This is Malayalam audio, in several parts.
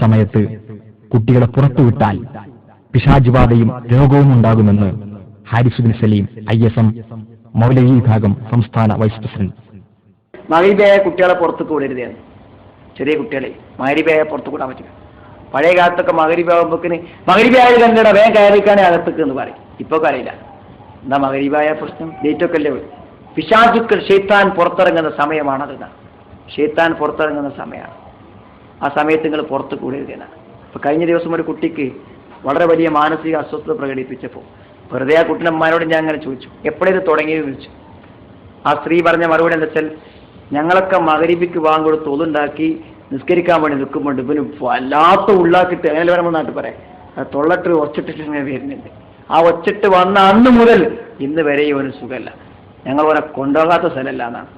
സമയത്ത് കുട്ടികളെ പുറത്തുവിട്ടാൽ പിശാചുബാധയും രോഗവും ഉണ്ടാകുമെന്ന് ഹാരിസ് ബിൻ സലീം ISM മൗലവി വിഭാഗം സംസ്ഥാന വൈസ് പ്രസിഡന്റ്. മഗ്‌രിബായ കുട്ടികളെ പുറത്തേക്ക് വിടരുത്. ചെറിയ കുട്ടികളെ മഗ്‌രിബായ പുറത്തു കൂടാൻ പറ്റില്ല. പഴയ കാലത്തൊക്കെ മഗ്‌രിബാകുമ്പോക്കിന് മഗ്‌രിബായ കണ്ടിട വേഗം കയറിക്കാണെ അകത്തേക്ക് എന്ന് പറയും. ഇപ്പൊ അറിയില്ല എന്താ മഗ്‌രിബായ പ്രശ്നം. ഡേറ്റൊക്കെ അല്ലേ പിശാചുക്കൾ ശൈത്താൻ പുറത്തിറങ്ങുന്ന സമയമാണതെന്നാണ്. ശൈത്താൻ പുറത്തിറങ്ങുന്ന സമയമാണ്. ആ സമയത്ത് നിങ്ങൾ പുറത്ത് കൂടരുതെന്നാണ്. ഇപ്പൊ കഴിഞ്ഞ ദിവസം ഒരു കുട്ടിക്ക് വളരെ വലിയ മാനസിക അസ്വസ്ഥത പ്രകടിപ്പിച്ചപ്പോൾ വെറുതെ ആ കുട്ടിനമ്മമാരോട് ഞാൻ അങ്ങനെ ചോദിച്ചു, എപ്പോഴേത് തുടങ്ങിയെന്ന് ചോദിച്ചു. ആ സ്ത്രീ പറഞ്ഞ മറുപടി എന്താ വെച്ചാൽ, ഞങ്ങളൊക്കെ മഗ്‌രിബിക്ക് വാങ്ങി കൊടുത്ത് ഒതുണ്ടാക്കി നിസ്കരിക്കാൻ വേണ്ടി നിൽക്കുമ്പോണ്ട് ഇവന് വല്ലാത്ത ഉള്ളാക്കിട്ട് അങ്ങനെ വരുമ്പോൾ നാട്ടിൽ പറയാം തൊള്ളട്ട് ഒച്ചിട്ടിട്ട് ഇങ്ങനെ വരുന്നുണ്ട്. ആ ഒച്ചിട്ട് വന്ന അന്ന് മുതൽ ഇന്ന് വരെ ഇവന് സുഖമല്ല, ഞങ്ങൾ അവനെ കൊണ്ടുപോകാത്ത സ്ഥലമല്ല എന്നാണ്.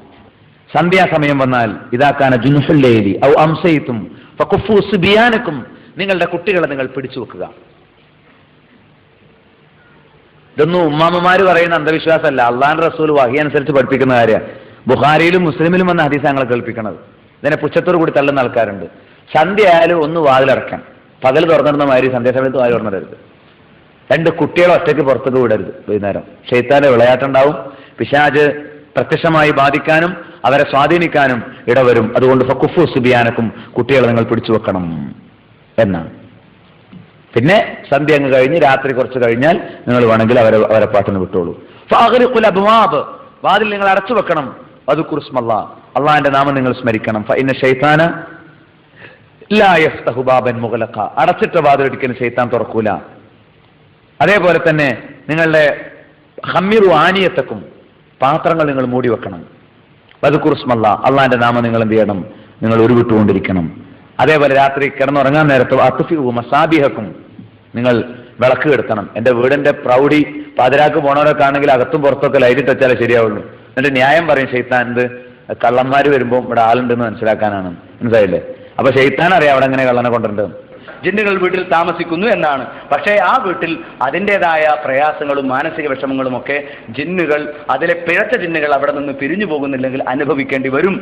സന്ധ്യാസമയം വന്നാൽ ഇതാക്കാന ജുൻഹുല്ലൈലി ഔ അംസൈതും ഫഖുഫു സുബിയാനക്കും, നിങ്ങളുടെ കുട്ടികളെ നിങ്ങൾ പിടിച്ചു വെക്കുക. ഇതൊന്നും ഉമ്മാമ്മമാര് പറയുന്ന അന്ധവിശ്വാസമല്ല, അള്ളാഹുവിന്റെ റസൂൽ വഹി അനുസരിച്ച് പഠിപ്പിക്കുന്ന കാര്യമാണ്. ബുഖാരിയിലും മുസ്ലിമിലും വന്ന ഹദീസ് ഞങ്ങളെ കേൾപ്പിക്കുന്നത്. ഇതിനെ പുച്ഛത്തോട് കൂടി തള്ളുന്ന ആൾക്കാരുണ്ട്. സന്ധ്യ ആയാലും ഒന്ന് വാതിലടക്കാൻ, പകൽ തുറന്നിരുന്ന മാതിരി സന്ധ്യാസമയത്ത് വാതിൽ തുറന്നിടരുത്. രണ്ട് കുട്ടികളെ ഒറ്റയ്ക്ക് പുറത്തേക്ക് വിടരുത്. വൈകുന്നേരം ഷെയ്ത്താന്റെ വിളയാട്ടുണ്ടാവും. പിശാച് പ്രത്യക്ഷമായി ബാധിക്കാനും അവരെ സ്വാധീനിക്കാനും ഇടവരും. അതുകൊണ്ട് ഫഖുഫു സുബിയാനക്കും, കുട്ടികളെ നിങ്ങൾ പിടിച്ചു വെക്കണം എന്നാണ്. പിന്നെ സന്ധ്യ അങ്ങ് കഴിഞ്ഞ് രാത്രി കുറച്ച് കഴിഞ്ഞാൽ നിങ്ങൾ വേണമെങ്കിൽ അവരെ പാട്ടിന് വിട്ടോളൂ. ഫഅഗ്രിഖുൽ അബ്വാബ്, വാതിൽ നിങ്ങൾ അടച്ചു വെക്കണം. വദ്കുറുസ്മല്ലാഹ്, അള്ളാഹിന്റെ നാമം നിങ്ങൾ സ്മരിക്കണം. ഫഇന്ന ശൈത്താന ലാ യഫ്തഹു ബാബൻ മുഗ്ലഖ, അടച്ചിട്ട വാതിൽ ഒരിക്കലും ശൈത്താൻ തുറക്കൂല. അതേപോലെ തന്നെ നിങ്ങളുടെ ഹമ്മിറു ആനിയത്തക്കും, പാത്രങ്ങൾ നിങ്ങൾ മൂടി വെക്കണം. വദ്കുറുസ്മല്ലാഹ്, അള്ളാഹിന്റെ നാമം നിങ്ങൾ എന്ത് ചെയ്യണം, നിങ്ങൾ ഉരുവിട്ടുകൊണ്ടിരിക്കണം. അതേപോലെ രാത്രി കിടന്നുറങ്ങാൻ നേരത്ത് അത്ഫിഉ മസാബിഹക്കും, നിങ്ങൾ വിളക്ക് കെടുത്തണം. എന്റെ വീടിന്റെ പ്രൗഢി പാതിരാക്ക് പോണവരൊക്കെ ആണെങ്കിൽ അകത്തും പുറത്തൊക്കെ ലൈറ്റ് വെച്ചാലേ ശരിയാവുള്ളൂ. എന്നിട്ട് ന്യായം പറയും ശൈത്താൻ, എന്ത് കള്ളന്മാര് വരുമ്പോൾ ഇവിടെ ആളുണ്ടെന്ന് മനസ്സിലാക്കാനാണ്. മനസ്സിലായില്ലേ? അപ്പൊ ശൈത്താൻ അറിയാം അവിടെ എങ്ങനെ കള്ളനെ കൊണ്ടുണ്ട്. ജിന്നുകൾ വീട്ടിൽ താമസിക്കുന്നു എന്നാണ്. പക്ഷേ ആ വീട്ടിൽ അതിൻ്റെതായ പ്രയാസങ്ങളും മാനസിക വിഷമങ്ങളും ഒക്കെ ജിന്നുകൾ, അതിലെ പിഴച്ച ജിന്നുകൾ അവിടെ നിന്ന് പിരിഞ്ഞു പോകുന്നില്ലെങ്കിൽ അനുഭവിക്കേണ്ടി വരും.